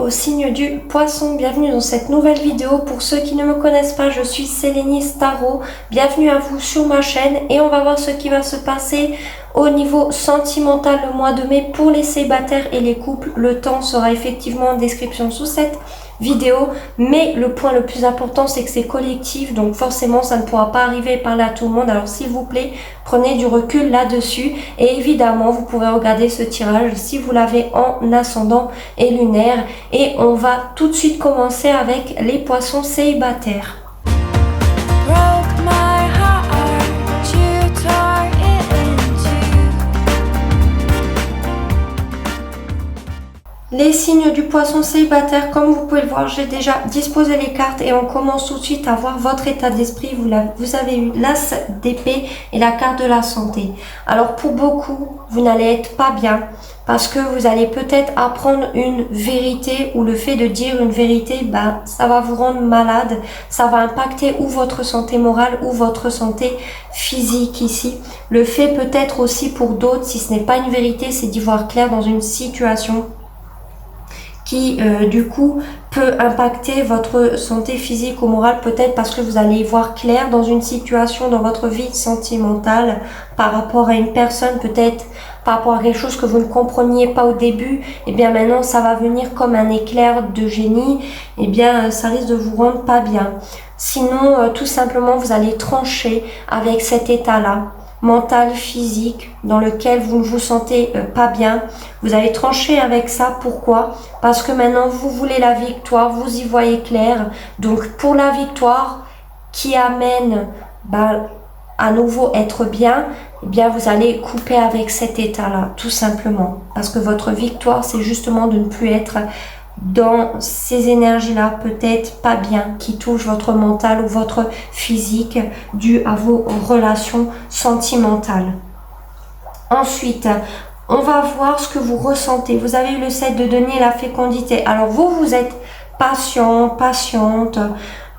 au signe du poisson, bienvenue dans cette nouvelle vidéo. Pour ceux qui ne me connaissent pas, je suis Sélénis Tarot, bienvenue à vous sur ma chaîne et on va voir ce qui va se passer au niveau sentimental le mois de mai pour les célibataires et les couples. Le temps sera effectivement en description sous cette vidéo, mais le point le plus important c'est que c'est collectif, donc forcément ça ne pourra pas arriver par là à tout le monde. Alors s'il vous plaît, prenez du recul là-dessus et évidemment vous pouvez regarder ce tirage si vous l'avez en ascendant et lunaire. Et on va tout de suite commencer avec les poissons célibataires. Les signes du poisson célibataire, comme vous pouvez le voir, j'ai déjà disposé les cartes et on commence tout de suite à voir votre état d'esprit. Vous avez eu l'as d'épée et la carte de la santé. Alors pour beaucoup, vous n'allez être pas bien parce que vous allez peut-être apprendre une vérité ou le fait de dire une vérité, ça va vous rendre malade. Ça va impacter ou votre santé morale ou votre santé physique ici. Le fait peut-être aussi pour d'autres, si ce n'est pas une vérité, c'est d'y voir clair dans une situation qui du coup peut impacter votre santé physique ou morale, peut-être parce que vous allez y voir clair dans une situation dans votre vie sentimentale par rapport à une personne, peut-être par rapport à quelque chose que vous ne compreniez pas au début. Et bien maintenant ça va venir comme un éclair de génie, et bien ça risque de vous rendre pas bien. Sinon tout simplement vous allez trancher avec cet état là mental, physique, dans lequel vous ne vous sentez pas bien. Vous allez trancher avec ça. Pourquoi? Parce que maintenant vous voulez la victoire, vous y voyez clair. Donc pour la victoire qui amène à nouveau être bien, eh bien vous allez couper avec cet état-là, tout simplement. Parce que votre victoire, c'est justement de ne plus être dans ces énergies-là, peut-être pas bien, qui touchent votre mental ou votre physique dû à vos relations sentimentales. Ensuite, on va voir ce que vous ressentez. Vous avez eu le 7 de denier, la fécondité. Alors vous êtes patient, patiente.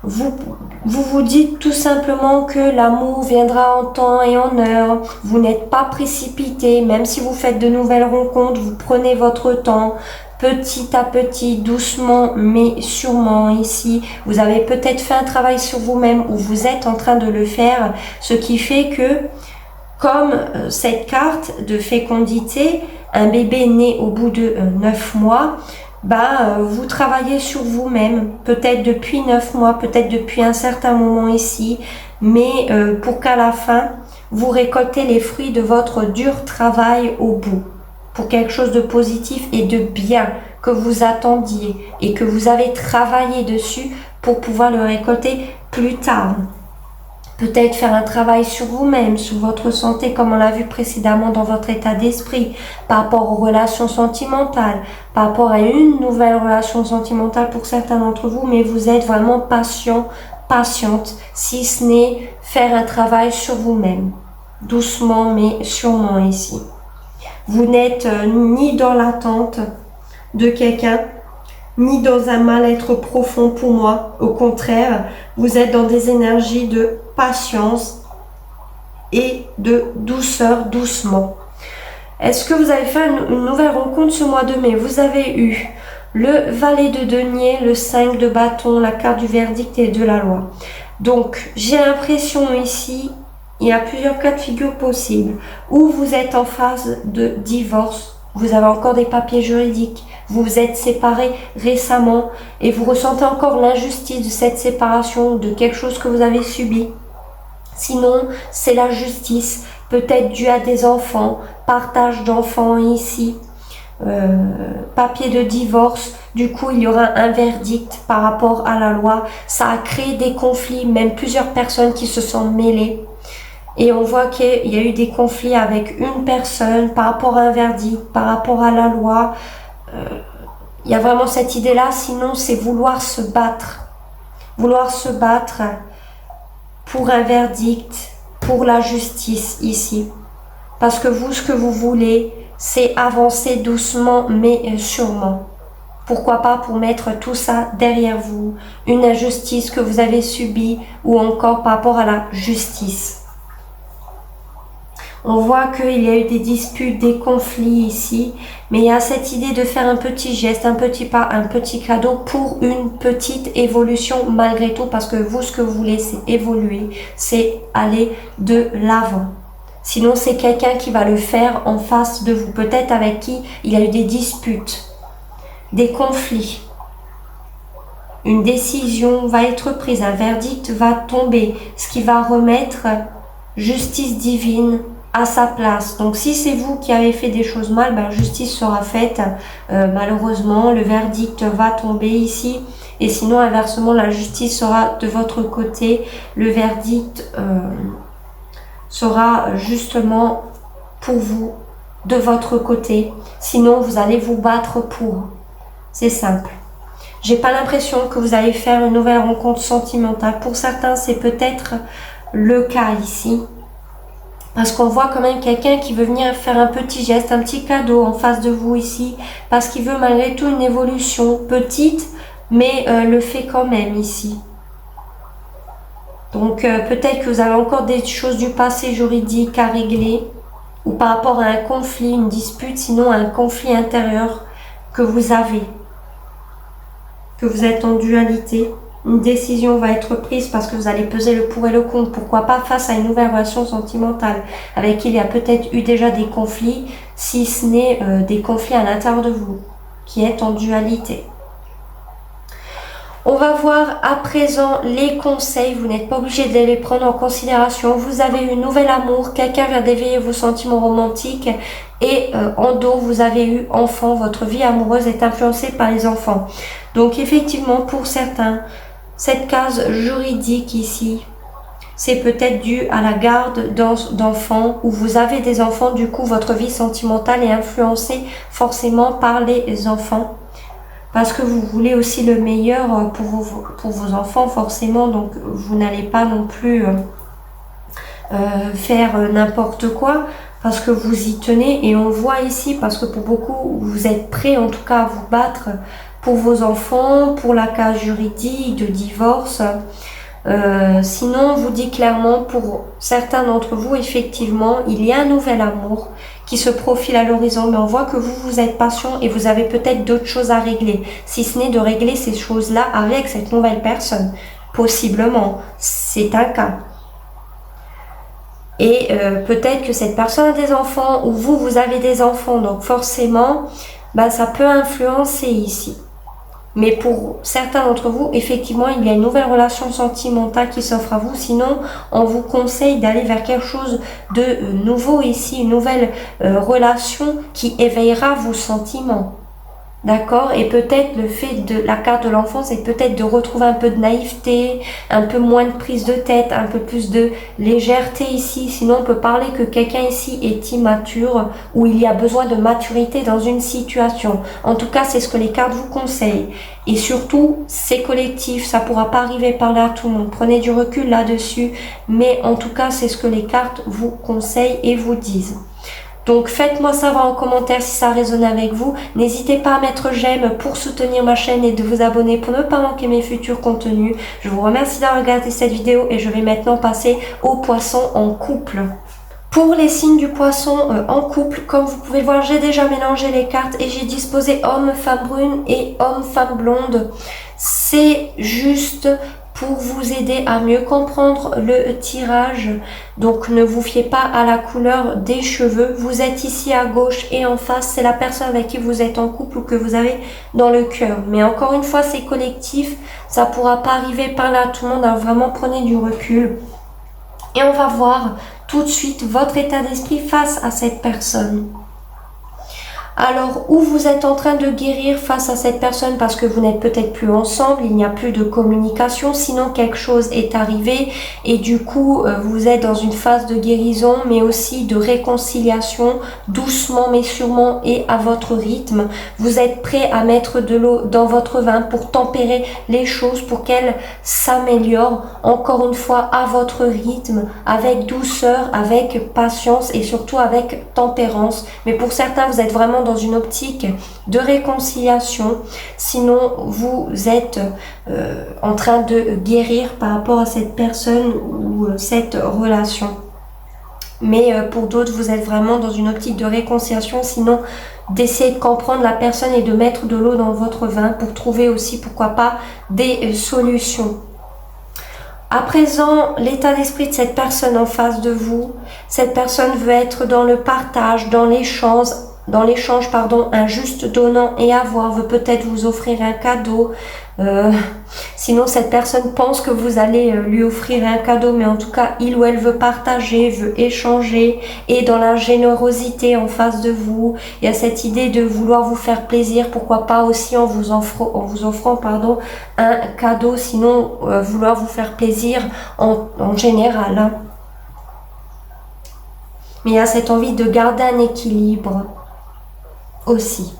Vous dites tout simplement que l'amour viendra en temps et en heure. Vous n'êtes pas précipité, même si vous faites de nouvelles rencontres, vous prenez votre temps. Petit à petit, doucement mais sûrement ici. Vous avez peut-être fait un travail sur vous-même ou vous êtes en train de le faire, ce qui fait que, comme cette carte de fécondité, un bébé né au bout de 9 mois, vous travaillez sur vous-même, peut-être depuis 9 mois, peut-être depuis un certain moment ici, mais pour qu'à la fin, vous récoltez les fruits de votre dur travail au bout. Pour quelque chose de positif et de bien que vous attendiez et que vous avez travaillé dessus pour pouvoir le récolter plus tard. Peut-être faire un travail sur vous-même, sur votre santé, comme on l'a vu précédemment dans votre état d'esprit, par rapport aux relations sentimentales, par rapport à une nouvelle relation sentimentale pour certains d'entre vous, mais vous êtes vraiment patient, patiente, si ce n'est faire un travail sur vous-même, doucement mais sûrement ici. Vous n'êtes ni dans l'attente de quelqu'un, ni dans un mal-être profond pour moi. Au contraire, vous êtes dans des énergies de patience et de douceur, doucement. Est-ce que vous avez fait une nouvelle rencontre ce mois de mai? Vous avez eu le valet de denier, le 5 de bâton, la carte du verdict et de la loi. Donc, j'ai l'impression ici, il y a plusieurs cas de figure possibles. Ou vous êtes en phase de divorce, vous avez encore des papiers juridiques, vous vous êtes séparés récemment et vous ressentez encore l'injustice de cette séparation, de quelque chose que vous avez subi. Sinon, c'est la justice, peut-être due à des enfants, partage d'enfants ici, papier de divorce. Du coup, il y aura un verdict par rapport à la loi. Ça a créé des conflits, même plusieurs personnes qui se sont mêlées. Et on voit qu'il y a eu des conflits avec une personne par rapport à un verdict, par rapport à la loi. Il y a vraiment cette idée-là. Sinon, c'est vouloir se battre. Vouloir se battre pour un verdict, pour la justice ici. Parce que vous, ce que vous voulez, c'est avancer doucement mais sûrement. Pourquoi pas pour mettre tout ça derrière vous. Une injustice que vous avez subie ou encore par rapport à la justice. On voit qu'il y a eu des disputes, des conflits ici, mais il y a cette idée de faire un petit geste, un petit pas, un petit cadeau pour une petite évolution malgré tout, parce que vous, ce que vous voulez, c'est évoluer, c'est aller de l'avant. Sinon, c'est quelqu'un qui va le faire en face de vous, peut-être avec qui il y a eu des disputes, des conflits. Une décision va être prise, un verdict va tomber, ce qui va remettre justice divine à sa place. Donc si c'est vous qui avez fait des choses mal, ben, justice sera faite. Malheureusement, le verdict va tomber ici. Et sinon, inversement, la justice sera de votre côté. Le verdict sera justement pour vous, de votre côté. Sinon, vous allez vous battre pour. C'est simple. J'ai pas l'impression que vous allez faire une nouvelle rencontre sentimentale. Pour certains, c'est peut-être le cas ici. Parce qu'on voit quand même quelqu'un qui veut venir faire un petit geste, un petit cadeau en face de vous ici. Parce qu'il veut malgré tout une évolution petite, mais le fait quand même ici. Donc peut-être que vous avez encore des choses du passé juridique à régler. Ou par rapport à un conflit, une dispute, sinon un conflit intérieur que vous avez. Que vous êtes en dualité, une décision va être prise parce que vous allez peser le pour et le contre. Pourquoi pas face à une nouvelle relation sentimentale avec qui il y a peut-être eu déjà des conflits, si ce n'est des conflits à l'intérieur de vous, qui est en dualité. On va voir à présent les conseils. Vous n'êtes pas obligé de les prendre en considération. Vous avez eu un nouvel amour, quelqu'un vient d'éveiller vos sentiments romantiques et en dos, vous avez eu enfant. Votre vie amoureuse est influencée par les enfants. Donc effectivement, pour certains, cette case juridique ici, c'est peut-être dû à la garde d'enfants ou vous avez des enfants. Du coup, votre vie sentimentale est influencée forcément par les enfants. Parce que vous voulez aussi le meilleur pour vos enfants, forcément. Donc, vous n'allez pas non plus faire n'importe quoi. Parce que vous y tenez. Et on voit ici, parce que pour beaucoup, vous êtes prêts en tout cas à vous battre pour vos enfants, pour la case juridique, de divorce. Sinon, on vous dit clairement, pour certains d'entre vous, effectivement, il y a un nouvel amour qui se profile à l'horizon, mais on voit que vous êtes patient et vous avez peut-être d'autres choses à régler, si ce n'est de régler ces choses-là avec cette nouvelle personne. Possiblement, c'est un cas. Et peut-être que cette personne a des enfants ou vous avez des enfants, donc forcément, ben, ça peut influencer ici. Mais pour certains d'entre vous, effectivement, il y a une nouvelle relation sentimentale qui s'offre à vous. Sinon, on vous conseille d'aller vers quelque chose de nouveau ici, une nouvelle relation qui éveillera vos sentiments. D'accord? Et peut-être le fait de la carte de l'enfance, c'est peut-être de retrouver un peu de naïveté, un peu moins de prise de tête, un peu plus de légèreté ici. Sinon, on peut parler que quelqu'un ici est immature ou il y a besoin de maturité dans une situation. En tout cas, c'est ce que les cartes vous conseillent. Et surtout, c'est collectif, ça ne pourra pas arriver par là à tout le monde. Prenez du recul là-dessus. Mais en tout cas, c'est ce que les cartes vous conseillent et vous disent. Donc faites-moi savoir en commentaire si ça résonne avec vous. N'hésitez pas à mettre j'aime pour soutenir ma chaîne et de vous abonner pour ne pas manquer mes futurs contenus. Je vous remercie d'avoir regardé cette vidéo et je vais maintenant passer aux poissons en couple. Pour les signes du poisson en couple, comme vous pouvez le voir, j'ai déjà mélangé les cartes et j'ai disposé homme, femme brune et homme, femme blonde. C'est juste pour vous aider à mieux comprendre le tirage. Donc ne vous fiez pas à la couleur des cheveux. Vous êtes ici à gauche et en face, c'est la personne avec qui vous êtes en couple ou que vous avez dans le cœur. Mais encore une fois, c'est collectif. Ça ne pourra pas arriver par là à tout le monde. Alors vraiment, prenez du recul. Et on va voir tout de suite votre état d'esprit face à cette personne. Alors, où vous êtes en train de guérir face à cette personne parce que vous n'êtes peut-être plus ensemble, il n'y a plus de communication, sinon quelque chose est arrivé et du coup, vous êtes dans une phase de guérison, mais aussi de réconciliation, doucement mais sûrement et à votre rythme. Vous êtes prêt à mettre de l'eau dans votre vin pour tempérer les choses, pour qu'elles s'améliorent, encore une fois, à votre rythme, avec douceur, avec patience et surtout avec tempérance. Mais pour certains, vous êtes vraiment dans une optique de réconciliation, sinon vous êtes en train de guérir par rapport à cette personne ou cette relation. Mais pour d'autres, vous êtes vraiment dans une optique de réconciliation, sinon d'essayer de comprendre la personne et de mettre de l'eau dans votre vin pour trouver aussi, pourquoi pas, des solutions. À présent, l'état d'esprit de cette personne en face de vous, cette personne veut être dans le partage, dans l'échange, un juste donnant et avoir, veut peut-être vous offrir un cadeau. Sinon, cette personne pense que vous allez lui offrir un cadeau, mais en tout cas, il ou elle veut partager, veut échanger, et dans la générosité en face de vous. Il y a cette idée de vouloir vous faire plaisir, pourquoi pas aussi en vous offrant un cadeau, sinon vouloir vous faire plaisir en général. Hein. Mais il y a cette envie de garder un équilibre aussi.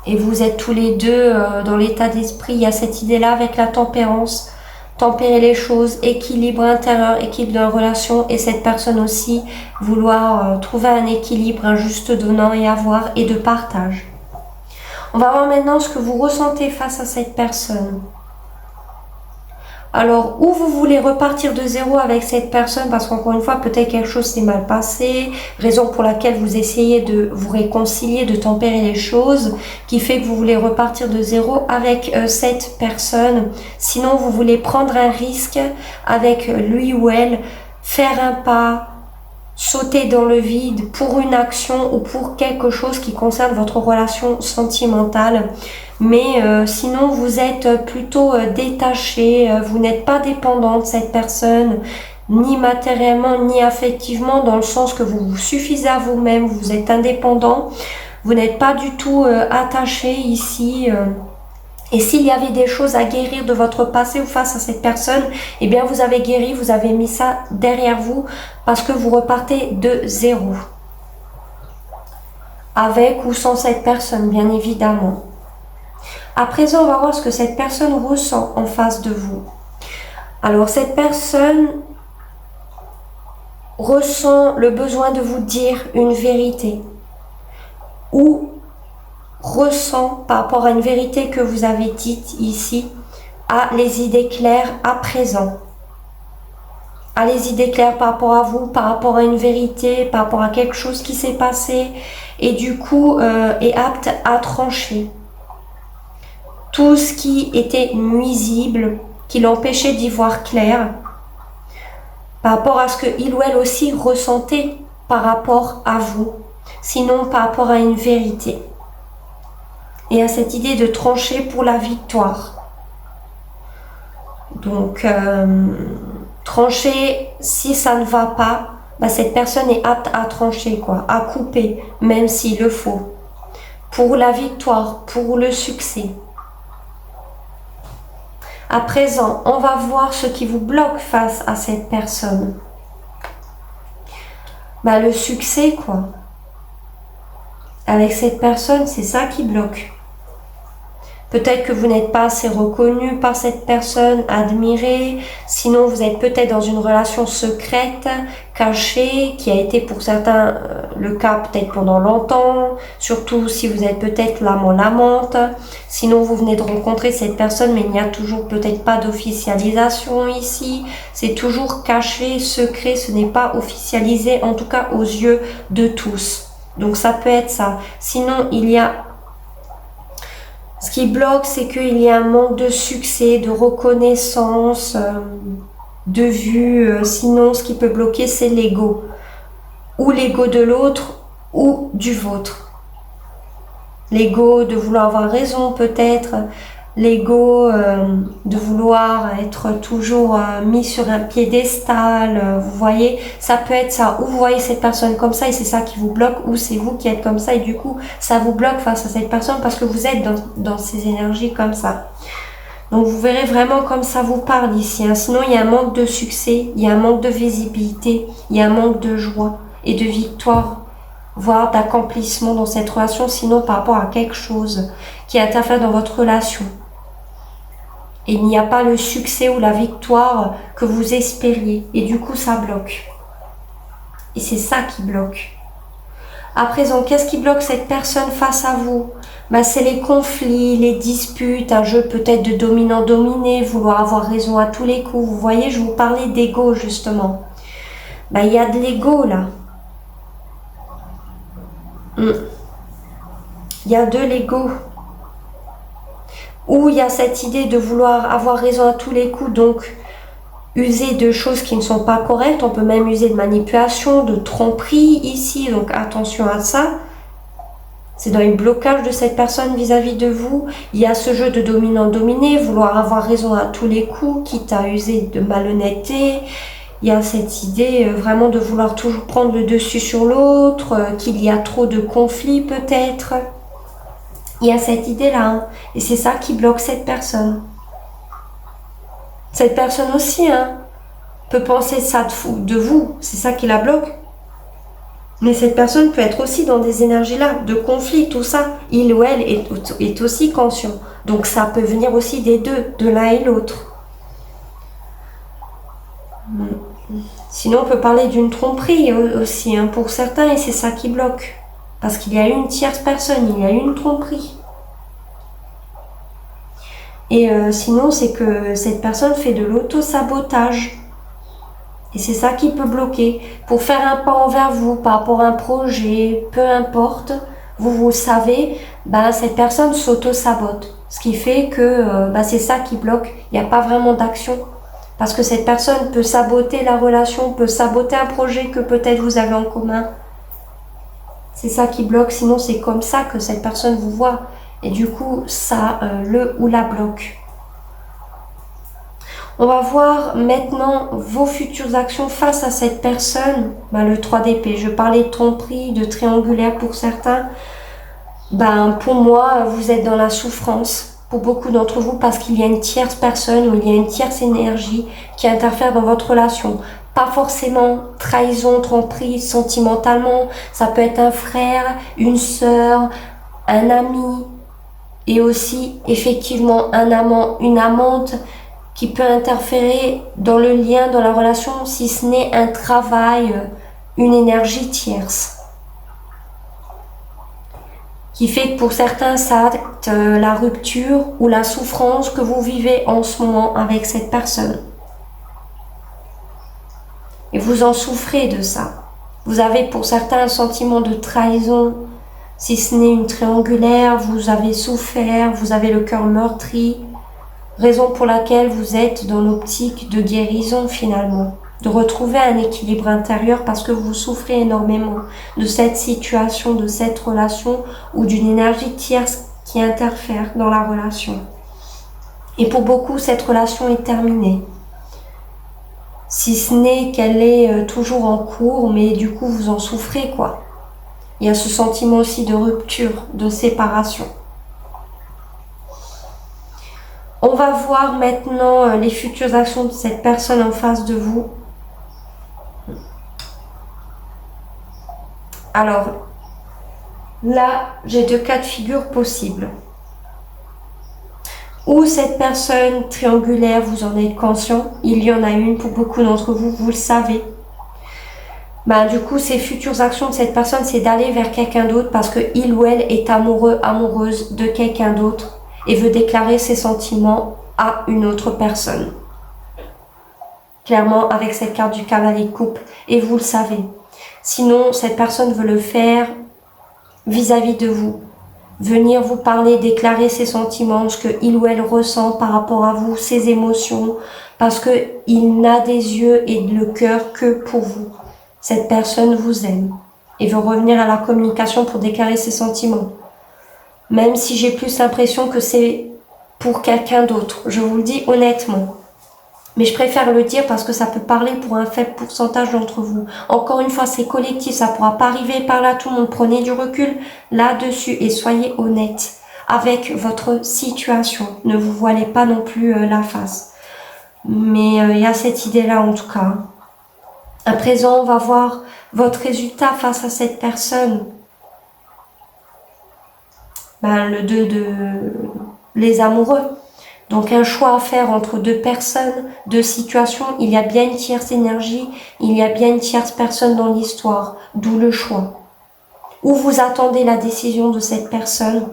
Et vous êtes tous les deux dans l'état d'esprit, il y a cette idée-là avec la tempérance, tempérer les choses, équilibre intérieur, équilibre dans la relation, et cette personne aussi vouloir trouver un équilibre, un juste donnant et avoir, et de partage. On va voir maintenant ce que vous ressentez face à cette personne. Alors, où vous voulez repartir de zéro avec cette personne, parce qu'encore une fois, peut-être quelque chose s'est mal passé, raison pour laquelle vous essayez de vous réconcilier, de tempérer les choses, qui fait que vous voulez repartir de zéro avec cette personne. Sinon, vous voulez prendre un risque avec lui ou elle, faire un pas, sauter dans le vide pour une action ou pour quelque chose qui concerne votre relation sentimentale. Mais sinon, vous êtes plutôt détaché, vous n'êtes pas dépendant de cette personne, ni matériellement, ni affectivement, dans le sens que vous vous suffisez à vous-même, vous êtes indépendant, vous n'êtes pas du tout attaché ici. Et s'il y avait des choses à guérir de votre passé ou face à cette personne, eh bien vous avez guéri, vous avez mis ça derrière vous parce que vous repartez de zéro. Avec ou sans cette personne, bien évidemment. À présent, on va voir ce que cette personne ressent en face de vous. Alors, cette personne ressent le besoin de vous dire une vérité ou ressent par rapport à une vérité que vous avez dite ici, a les idées claires à présent. A les idées claires par rapport à vous, par rapport à une vérité, par rapport à quelque chose qui s'est passé et du coup est apte à trancher. Tout ce qui était nuisible, qui l'empêchait d'y voir clair, par rapport à ce qu'il ou elle aussi ressentait par rapport à vous, sinon par rapport à une vérité. Et à cette idée de trancher pour la victoire. Donc, trancher, si ça ne va pas, bah, cette personne est apte à trancher, quoi, à couper, même s'il le faut. Pour la victoire, pour le succès. À présent, on va voir ce qui vous bloque face à cette personne. Bah, le succès, quoi. Avec cette personne, c'est ça qui bloque. Peut-être que vous n'êtes pas assez reconnu par cette personne, admiré. Sinon, vous êtes peut-être dans une relation secrète, cachée, qui a été pour certains le cas peut-être pendant longtemps. Surtout si vous êtes peut-être l'amant, l'amante. Sinon, vous venez de rencontrer cette personne, mais il n'y a toujours peut-être pas d'officialisation ici. C'est toujours caché, secret, ce n'est pas officialisé, en tout cas aux yeux de tous. Donc ça peut être ça. Sinon, il y a... Ce qui bloque, c'est qu'il y a un manque de succès, de reconnaissance, de vue. Sinon, ce qui peut bloquer, c'est l'ego. Ou l'ego de l'autre, ou du vôtre. L'ego de vouloir avoir raison, peut-être. L'ego de vouloir être toujours mis sur un piédestal, vous voyez, ça peut être ça, ou vous voyez cette personne comme ça et c'est ça qui vous bloque, ou c'est vous qui êtes comme ça et du coup ça vous bloque face à cette personne parce que vous êtes dans ces énergies comme ça. Donc vous verrez vraiment comme ça vous parle ici, hein. Sinon il y a un manque de succès, il y a un manque de visibilité, il y a un manque de joie et de victoire, voire d'accomplissement dans cette relation, sinon par rapport à quelque chose qui est à faire dans votre relation. Et il n'y a pas le succès ou la victoire que vous espériez. Et du coup, ça bloque. Et c'est ça qui bloque. À présent, qu'est-ce qui bloque cette personne face à vous? Ben, c'est les conflits, les disputes, un jeu peut-être de dominant-dominé, vouloir avoir raison à tous les coups. Vous voyez, je vous parlais d'ego justement. il y a de l'ego là. Il y a de l'ego. Ou il y a cette idée de vouloir avoir raison à tous les coups, donc user de choses qui ne sont pas correctes. On peut même user de manipulation, de tromperie ici, donc attention à ça. C'est dans les blocages de cette personne vis-à-vis de vous. Il y a ce jeu de dominant-dominé, vouloir avoir raison à tous les coups, quitte à user de malhonnêteté. Il y a cette idée vraiment de vouloir toujours prendre le dessus sur l'autre, qu'il y a trop de conflits peut-être. Il y a cette idée-là, hein, et c'est ça qui bloque cette personne. Cette personne aussi peut penser ça de vous, c'est ça qui la bloque. Mais cette personne peut être aussi dans des énergies-là, de conflit, tout ça. Il ou elle est aussi conscient. Donc ça peut venir aussi des deux, de l'un et l'autre. Sinon, on peut parler d'une tromperie aussi pour certains, et c'est ça qui bloque. Parce qu'il y a une tierce personne, il y a une tromperie. Et sinon, c'est que cette personne fait de l'auto-sabotage. Et c'est ça qui peut bloquer. Pour faire un pas envers vous, par rapport à un projet, peu importe, vous savez, cette personne s'auto-sabote. Ce qui fait que c'est ça qui bloque. Il n'y a pas vraiment d'action. Parce que cette personne peut saboter la relation, peut saboter un projet que peut-être vous avez en commun. C'est ça qui bloque. Sinon, c'est comme ça que cette personne vous voit. Et du coup, ça le ou la bloque. On va voir maintenant vos futures actions face à cette personne. Le 3 d'épée, je parlais de tromperie, de triangulaire pour certains. Pour moi, vous êtes dans la souffrance, pour beaucoup d'entre vous, parce qu'il y a une tierce personne ou il y a une tierce énergie qui interfère dans votre relation. Pas forcément trahison, tromperie, sentimentalement. Ça peut être un frère, une sœur, un ami et aussi effectivement un amant, une amante qui peut interférer dans le lien, dans la relation, si ce n'est un travail, une énergie tierce. Qui fait que pour certains, ça acte la rupture ou la souffrance que vous vivez en ce moment avec cette personne. Et vous en souffrez de ça. Vous avez pour certains un sentiment de trahison, si ce n'est une triangulaire, vous avez souffert, vous avez le cœur meurtri. Raison pour laquelle vous êtes dans l'optique de guérison finalement, de retrouver un équilibre intérieur parce que vous souffrez énormément de cette situation, de cette relation ou d'une énergie tierce qui interfère dans la relation. Et pour beaucoup, cette relation est terminée. Si ce n'est qu'elle est toujours en cours, mais du coup vous en souffrez quoi. Il y a ce sentiment aussi de rupture, de séparation. On va voir maintenant les futures actions de cette personne en face de vous. Alors, là, j'ai deux cas de figure possibles. Ou cette personne triangulaire, vous en êtes conscient, il y en a une pour beaucoup d'entre vous, vous le savez. Du coup, ces futures actions de cette personne, c'est d'aller vers quelqu'un d'autre parce que il ou elle est amoureux, amoureuse de quelqu'un d'autre et veut déclarer ses sentiments à une autre personne. Clairement, avec cette carte du cavalier de coupe, et vous le savez. Sinon, cette personne veut le faire vis-à-vis de vous. Venir vous parler, déclarer ses sentiments, ce que il ou elle ressent par rapport à vous, ses émotions, parce que il n'a des yeux et le cœur que pour vous. Cette personne vous aime et veut revenir à la communication pour déclarer ses sentiments. Même si j'ai plus l'impression que c'est pour quelqu'un d'autre, je vous le dis honnêtement. Mais je préfère le dire parce que ça peut parler pour un faible pourcentage d'entre vous. Encore une fois, c'est collectif, ça ne pourra pas arriver par là tout le monde. Prenez du recul là-dessus et soyez honnête avec votre situation. Ne vous voilez pas non plus la face. Mais il y a cette idée-là en tout cas. À présent, on va voir votre résultat face à cette personne. Le 2 de les amoureux. Donc un choix à faire entre deux personnes, deux situations. Il y a bien une tierce énergie, il y a bien une tierce personne dans l'histoire. D'où le choix. Ou vous attendez la décision de cette personne.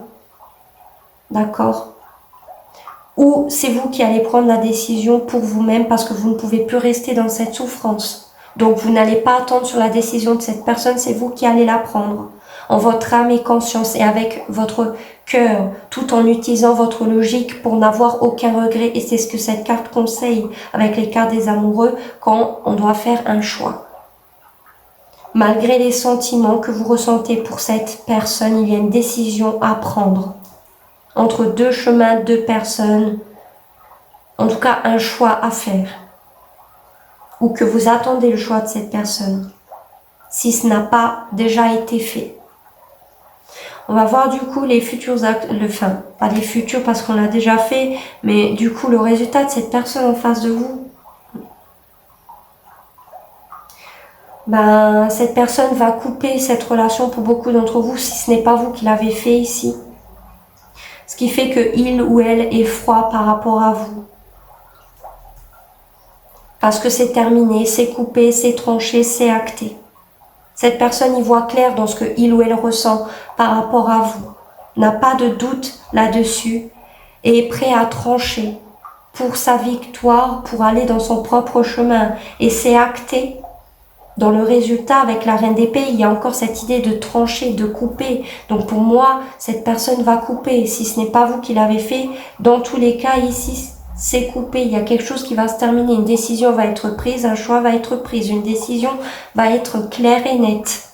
D'accord ? Ou c'est vous qui allez prendre la décision pour vous-même parce que vous ne pouvez plus rester dans cette souffrance. Donc vous n'allez pas attendre sur la décision de cette personne, c'est vous qui allez la prendre en votre âme et conscience et avec votre cœur, tout en utilisant votre logique pour n'avoir aucun regret. Et c'est ce que cette carte conseille avec les cartes des amoureux quand on doit faire un choix. Malgré les sentiments que vous ressentez pour cette personne, il y a une décision à prendre. Entre deux chemins, deux personnes, en tout cas un choix à faire. Ou que vous attendez le choix de cette personne, si ce n'a pas déjà été fait. On va voir du coup les futurs actes, pas les futurs parce qu'on l'a déjà fait, mais du coup le résultat de cette personne en face de vous. Cette personne va couper cette relation pour beaucoup d'entre vous si ce n'est pas vous qui l'avez fait ici. Ce qui fait que il ou elle est froid par rapport à vous. Parce que c'est terminé, c'est coupé, c'est tranché, c'est acté. Cette personne y voit clair dans ce que il ou elle ressent par rapport à vous, n'a pas de doute là-dessus et est prêt à trancher pour sa victoire, pour aller dans son propre chemin. Et c'est acté. Dans le résultat, avec la reine d'épée, il y a encore cette idée de trancher, de couper. Donc pour moi, cette personne va couper. Si ce n'est pas vous qui l'avez fait, dans tous les cas ici, c'est coupé. Il y a quelque chose qui va se terminer. Une décision va être prise, un choix va être pris. Une décision va être claire et nette.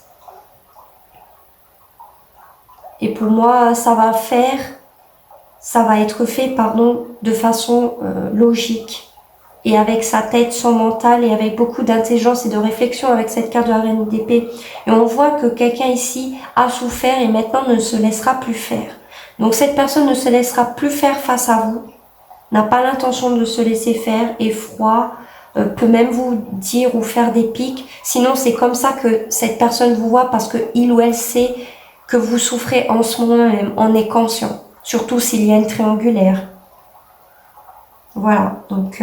Et pour moi, ça va être fait, de façon logique. Et avec sa tête, son mental et avec beaucoup d'intelligence et de réflexion avec cette carte de la reine d'épée. Et on voit que quelqu'un ici a souffert et maintenant ne se laissera plus faire. Donc cette personne ne se laissera plus faire face à vous, n'a pas l'intention de se laisser faire, est froid, peut même vous dire ou faire des pics. Sinon c'est comme ça que cette personne vous voit parce que il ou elle sait que vous souffrez en ce moment même, en est conscient. Surtout s'il y a une triangulaire. Voilà, donc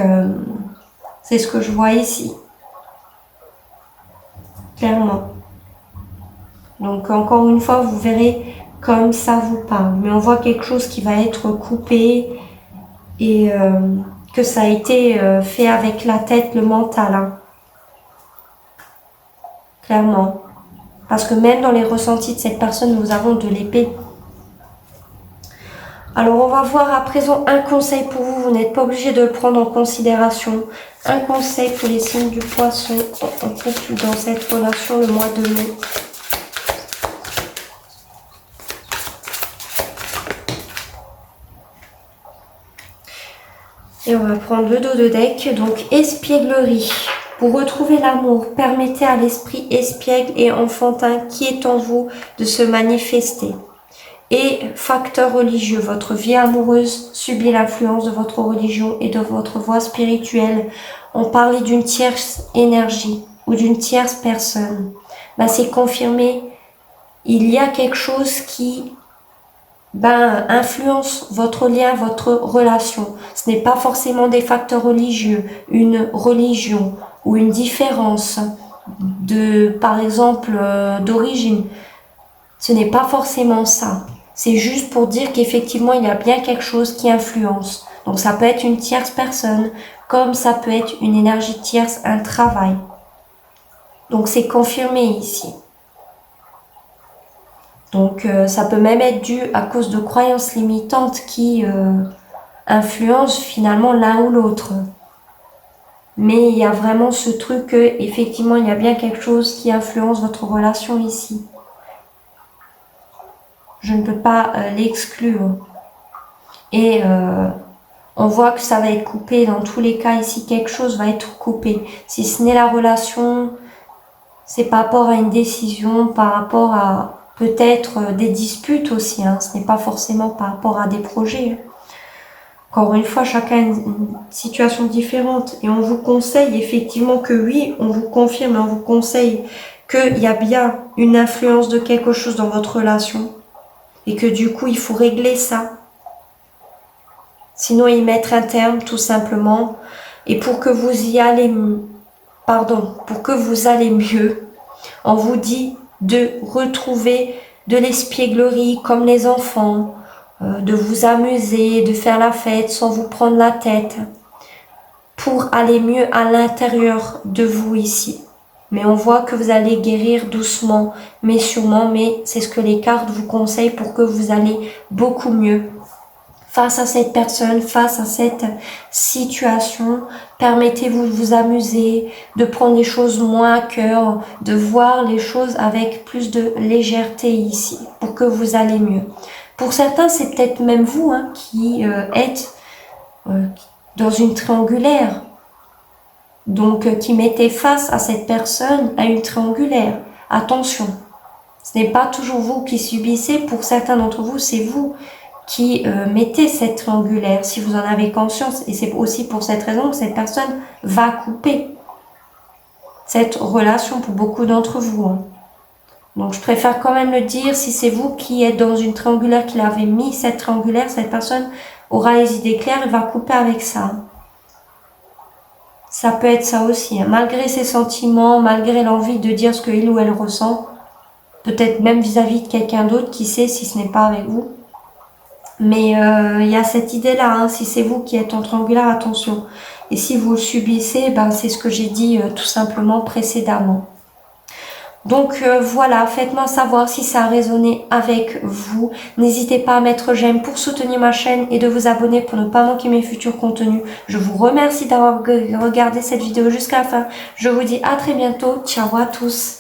c'est ce que je vois ici, clairement. Donc encore une fois, vous verrez comme ça vous parle. Mais on voit quelque chose qui va être coupé et que ça a été fait avec la tête, le mental. Hein. Clairement. Parce que même dans les ressentis de cette personne, nous avons de l'épée. Alors on va voir à présent un conseil pour vous, vous n'êtes pas obligé de le prendre en considération. Un conseil pour les signes du poisson en couple dans cette relation le mois de mai. Et on va prendre le dos de deck, donc espièglerie. Pour retrouver l'amour, permettez à l'esprit espiègle et enfantin qui est en vous de se manifester. Et facteur religieux, votre vie amoureuse subit l'influence de votre religion et de votre voie spirituelle. On parlait d'une tierce énergie ou d'une tierce personne. C'est confirmé, il y a quelque chose qui influence votre lien, votre relation. Ce n'est pas forcément des facteurs religieux, une religion ou une différence par exemple, d'origine. Ce n'est pas forcément ça. C'est juste pour dire qu'effectivement, il y a bien quelque chose qui influence. Donc ça peut être une tierce personne, comme ça peut être une énergie tierce, un travail. Donc c'est confirmé ici. Donc ça peut même être dû à cause de croyances limitantes qui influencent finalement l'un ou l'autre. Mais il y a vraiment ce truc que effectivement il y a bien quelque chose qui influence votre relation ici. Je ne peux pas l'exclure. Et on voit que ça va être coupé. Dans tous les cas, ici, quelque chose va être coupé. Si ce n'est la relation, c'est par rapport à une décision, par rapport à peut-être des disputes aussi. Hein. Ce n'est pas forcément par rapport à des projets. Encore une fois, chacun a une situation différente. Et on vous conseille effectivement que oui, on vous confirme, on vous conseille qu'il y a bien une influence de quelque chose dans votre relation. Et que du coup, il faut régler ça. Sinon, y mettre un terme, tout simplement. Et pour que vous pour que vous allez mieux, on vous dit de retrouver de l'espièglerie comme les enfants, de vous amuser, de faire la fête sans vous prendre la tête, pour aller mieux à l'intérieur de vous ici. Mais on voit que vous allez guérir doucement, mais sûrement, mais c'est ce que les cartes vous conseillent pour que vous allez beaucoup mieux. Face à cette personne, face à cette situation, permettez-vous de vous amuser, de prendre les choses moins à cœur, de voir les choses avec plus de légèreté ici, pour que vous allez mieux. Pour certains, c'est peut-être même vous qui êtes dans une triangulaire, donc qui mettez face à cette personne à une triangulaire. Attention, ce n'est pas toujours vous qui subissez, pour certains d'entre vous, c'est vous qui mettez cette triangulaire, si vous en avez conscience. Et c'est aussi pour cette raison que cette personne va couper cette relation pour beaucoup d'entre vous. Donc je préfère quand même le dire, si c'est vous qui êtes dans une triangulaire, qui l'avez mis cette triangulaire, cette personne aura les idées claires et va couper avec ça. Ça peut être ça aussi, malgré ses sentiments, malgré l'envie de dire ce qu'il ou elle ressent, peut-être même vis-à-vis de quelqu'un d'autre, qui sait si ce n'est pas avec vous. Mais il y a cette idée-là, si c'est vous qui êtes en triangulaire, attention. Et si vous le subissez, c'est ce que j'ai dit tout simplement précédemment. Donc voilà, faites-moi savoir si ça a résonné avec vous. N'hésitez pas à mettre j'aime pour soutenir ma chaîne et de vous abonner pour ne pas manquer mes futurs contenus. Je vous remercie d'avoir regardé cette vidéo jusqu'à la fin. Je vous dis à très bientôt. Ciao à tous.